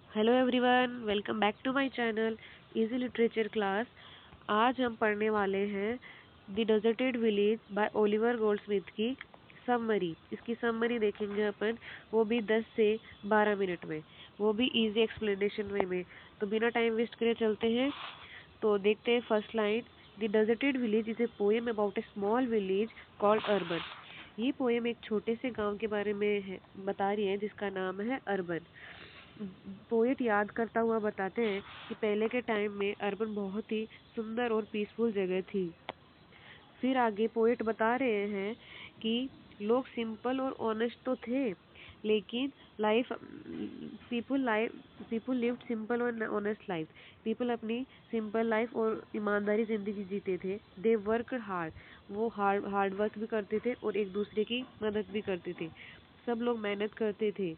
Hello everyone, welcome back to my channel easy literature class. आज हम पढ़ने वाले हैं the deserted village by Oliver Goldsmith की समरी। इसकी समरी देखेंगे अपन, वो भी 10 से 12 मिनट में, वो भी इजी एक्सप्लेनेशन में। तो बिना टाइम वेस्ट करे चलते हैं। तो देखते हैं first line. The deserted village is a poem about A small village called urban. ये पोएम एक छोटे से गांव के बारे में है, बता रही है, जिसका नाम है अर्बन। पोएट याद करता हुआ बताते हैं कि पहले के टाइम में अर्बन बहुत ही सुंदर और पीसफुल जगह थी। फिर आगे पोएट बता रहे हैं कि लोग सिंपल और ऑनेस्ट तो थे, लेकिन लाइफ पीपुल लिव्ड सिंपल और ऑनेस्ट लाइफ। पीपल अपनी सिंपल लाइफ और ईमानदारी जिंदगी जीते थे। दे वर्क हार्ड, वो हार्ड वर्क भी करते थे और एक दूसरे की मदद भी करते थे। सब लोग मेहनत करते थे।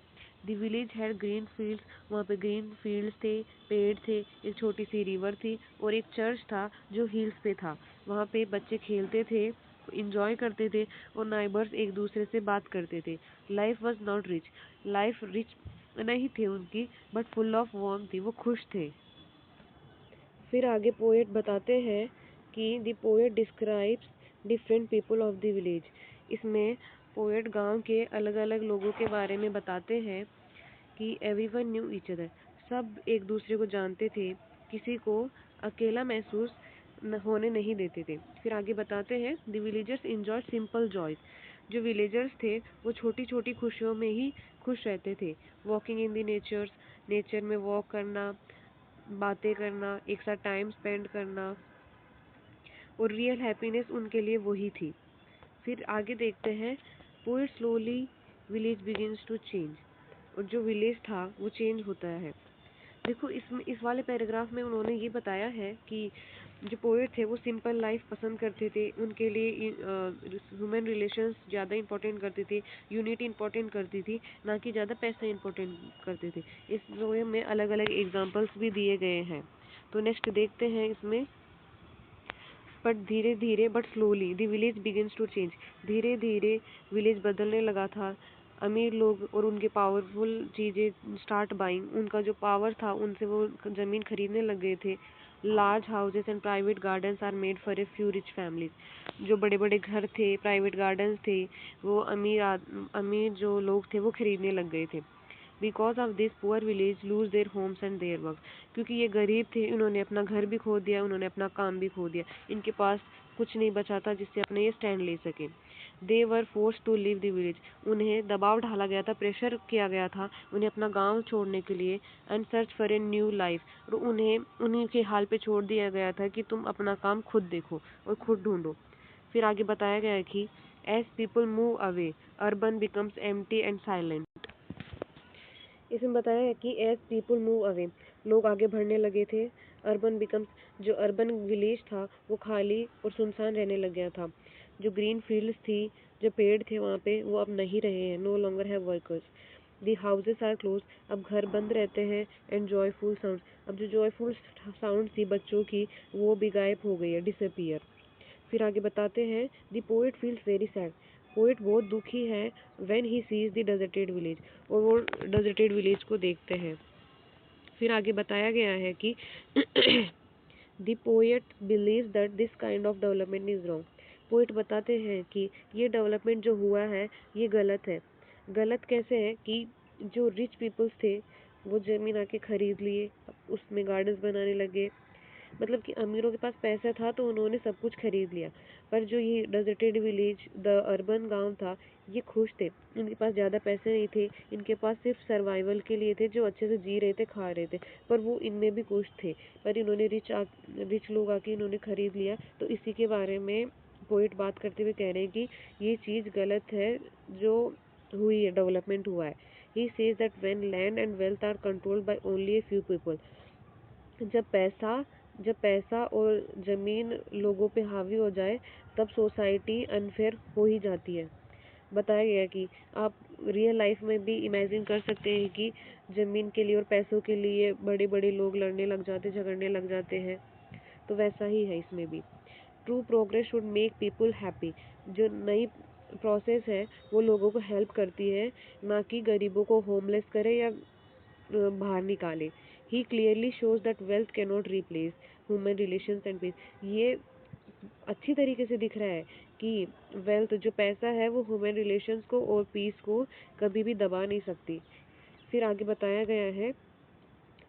The village had green fields, वहाँ पे ग्रीन फील्ड्स थे, पेड़ थे, एक छोटी सी रिवर थी और एक चर्च था जो हिल्स पे था। वहाँ पे बच्चे खेलते थे, इंजॉय करते थे और नाइबर्स एक दूसरे से बात करते थे। Life was not rich, life rich नहीं थी उनकी, बट फुल ऑफ वार्म थी, वो खुश थे। फिर आगे पोएट बताते हैं कि the poet describes different people of the village. इसमें पोएट गांव के अलग अलग लोगों के बारे में बताते हैं कि एवरीवन न्यू ईच अदर, सब एक दूसरे को जानते थे, किसी को अकेला महसूस होने नहीं देते थे। फिर आगे बताते हैं the villagers enjoy simple joys. जो विलेजर्स थे वो छोटी छोटी खुशियों में ही खुश रहते थे। Walking in the natures, nature में वॉक करना, बातें करना, एक साथ टाइम स्पेंड करना, और रियल हैप्पीनेस उनके लिए वही थी। फिर आगे देखते हैं poet slowly village begins to change, और जो विलेज था वो चेंज होता है। देखो, इस वाले पैराग्राफ में उन्होंने ये बताया है कि जो पोएट थे वो सिंपल लाइफ पसंद करते थे। उनके लिए ह्यूमन रिलेशंस ज़्यादा इंपॉर्टेंट करती थी, यूनिटी इंपॉर्टेंट करती थी, ना कि ज़्यादा पैसा इंपॉर्टेंट करते थे। इस पोएम में अलग अलग एग्जाम्पल्स भी दिए गए हैं। तो नेक्स्ट देखते हैं इसमें। बट धीरे धीरे, but slowly the village begins to change. धीरे धीरे विलेज बदलने लगा था। अमीर लोग और उनके पावरफुल चीज़ें स्टार्ट बाइंग, उनका जो पावर था उनसे वो ज़मीन खरीदने लग गए थे। Large houses and private gardens are made for a few rich families. जो बड़े बड़े घर थे, प्राइवेट गार्डन्स थे, वो अमीर जो लोग थे वो खरीदने लग गए थे। Because of this poor village lose their homes and their work. क्योंकि ये गरीब थे, इन्होंने अपना घर भी खो दिया, उन्होंने अपना काम भी खो दिया। इनके पास कुछ नहीं बचा था जिससे अपने ये स्टैंड ले सके। They were force to leave the village. उन्हें दबाव डाला गया था, प्रेशर किया गया था उन्हें अपना गांव छोड़ने के लिए। And search for a new life, और उन्हें उन्हीं के हाल पे छोड़ दिया गया था कि तुम अपना काम खुद देखो और खुद ढूंढो। फिर आगे बताया गया है कि as people move away, urban becomes empty and silent. इसमें बताया है कि एज पीपल मूव अवे, लोग आगे बढ़ने लगे थे। अर्बन बिकम्स, जो अर्बन विलेज था वो खाली और सुनसान रहने लग गया था। जो ग्रीन फील्ड्स थी, जो पेड़ थे वहाँ पे, वो अब नहीं रहे हैं। No longer have workers. The houses are close, अब घर बंद रहते हैं। एंड जॉयफुल साउंड, अब जो जॉयफुल साउंड थी बच्चों की वो भी गायब हो गई है, डिसअपियर। फिर आगे बताते हैं the poet feels very sad. Poet बहुत दुखी है when he sees the deserted village, और वो डेजर्टेड विलेज को देखते हैं। फिर आगे बताया गया है कि the poet believe that this kind of development is wrong. Poet बताते हैं कि ये डेवलपमेंट जो हुआ है ये गलत है। गलत कैसे है कि जो रिच पीपल्स थे वो ज़मीन आके खरीद लिए, उसमें गार्डन्स बनाने लगे। मतलब कि अमीरों के पास पैसा था तो उन्होंने सब कुछ खरीद लिया। पर जो ये डेजर्टेड विलेज, द अर्बन गांव था, ये खुश थे। इनके पास ज़्यादा पैसे नहीं थे, इनके पास सिर्फ सर्वाइवल के लिए थे, जो अच्छे से जी रहे थे, खा रहे थे। पर वो इनमें भी खुश थे। पर इन्होंने रिच लोग आके इन्होंने खरीद लिया। तो इसी के बारे में पोइट बात करते हुए कह रहे हैं कि ये चीज़ गलत है जो हुई है, डेवलपमेंट हुआ है। He says that when land and wealth are controlled by only a few people, जब पैसा जब पैसा और ज़मीन लोगों पे हावी हो जाए तब सोसाइटी अनफेयर हो ही जाती है। बताया गया कि आप रियल लाइफ में भी इमेजिन कर सकते हैं कि ज़मीन के लिए और पैसों के लिए बड़े बड़े लोग लड़ने लग जाते, झगड़ने लग जाते हैं। तो वैसा ही है इसमें भी। True progress should make people happy. जो नई प्रोसेस है वो लोगों को हेल्प करती है, ना कि गरीबों को होमलेस करे या बाहर निकाले। He clearly shows that wealth can not replace human relations and peace. ये अच्छी तरीके से दिख रहा है कि वेल्थ जो पैसा है वो ह्यूमन रिलेशंस को और पीस को कभी भी दबा नहीं सकती। फिर आगे बताया गया है,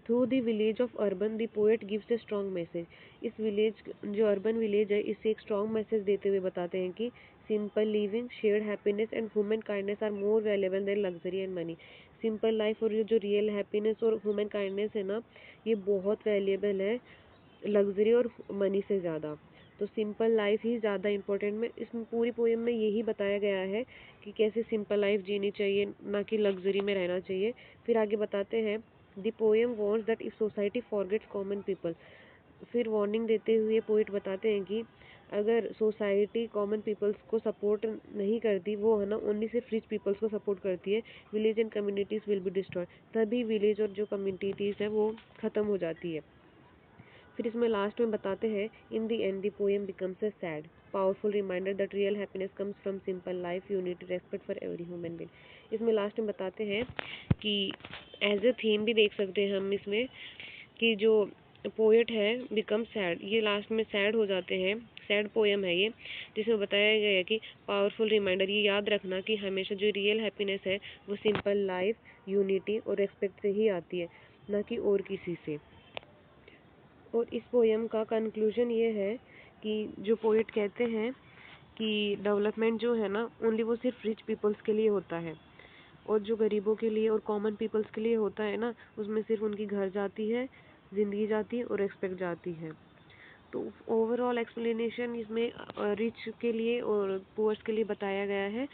through the village of urban the poet gives a strong message. इस विलेज, जो अर्बन विलेज है, इससे एक स्ट्रॉन्ग मैसेज देते हुए बताते हैं कि simple living, shared happiness and human kindness are more valuable than luxury and money. Simple life और ये जो रियल हैप्पीनेस और ह्यूमन काइंडनेस है ना, ये बहुत वैल्यूएबल है लग्जरी और मनी से ज़्यादा। तो सिंपल लाइफ ही ज़्यादा इम्पोर्टेंट में इसमें पूरी पोएम में यही बताया गया है कि कैसे सिंपल लाइफ जीनी चाहिए, ना कि लग्जरी में रहना चाहिए। फिर आगे बताते हैं, the poem warns that if society forgets common people. फिर वार्निंग देते हुए पोइट बताते हैं कि अगर सोसाइटी कॉमन पीपल्स को सपोर्ट नहीं करती, वो है ना ओनली सिर्फ रिच पीपल्स को सपोर्ट करती है, village and communities will be destroy. तभी विलेज और जो कम्युनिटीज़ है वो ख़त्म हो जाती है। फिर इसमें लास्ट में बताते हैं, in the end the poem becomes a sad powerful reminder that real happiness comes from simple life, unity, respect for every human being. इसमें लास्ट में बताते हैं कि एज ए थीम भी देख सकते हैं हम इसमें कि जो पोएट है बिकम सैड, ये लास्ट में सैड हो जाते हैं। सैड पोएम है ये, जिसमें बताया गया है कि पावरफुल रिमाइंडर, ये याद रखना कि हमेशा जो रियल हैप्पीनेस है वो सिंपल लाइफ, यूनिटी और रेस्पेक्ट से ही आती है, ना कि और किसी से। और इस पोएम का कंक्लूजन ये है कि जो पोएट कहते हैं कि डेवलपमेंट जो है ना, ओनली वो सिर्फ रिच पीपल्स के लिए होता है, और जो गरीबों के लिए और कॉमन पीपल्स के लिए होता है ना, उसमें सिर्फ उनकी घर जाती है, ज़िंदगी जाती है और रेस्पेक्ट जाती है। तो ओवरऑल एक्सप्लेनेशन इसमें रिच के लिए और पुअर्स के लिए बताया गया है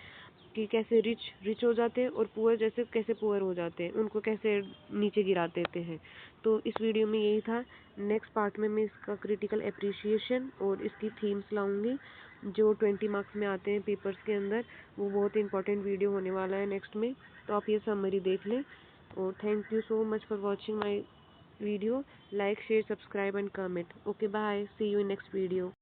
कि कैसे रिच रिच हो जाते हैं और पुअर जैसे कैसे पुअर हो जाते हैं, उनको कैसे नीचे गिरा देते हैं। तो इस वीडियो में यही था। नेक्स्ट पार्ट में मैं इसका क्रिटिकल एप्रिसिएशन और इसकी थीम्स लाऊंगी जो 20 मार्क्स में आते हैं पेपर्स के अंदर। वो बहुत इंपॉर्टेंट वीडियो होने वाला है नेक्स्ट में, तो आप ये समरी देख लें। और thank you so much for watching my video. Like, share, subscribe and comment. Okay, bye. See you in next video.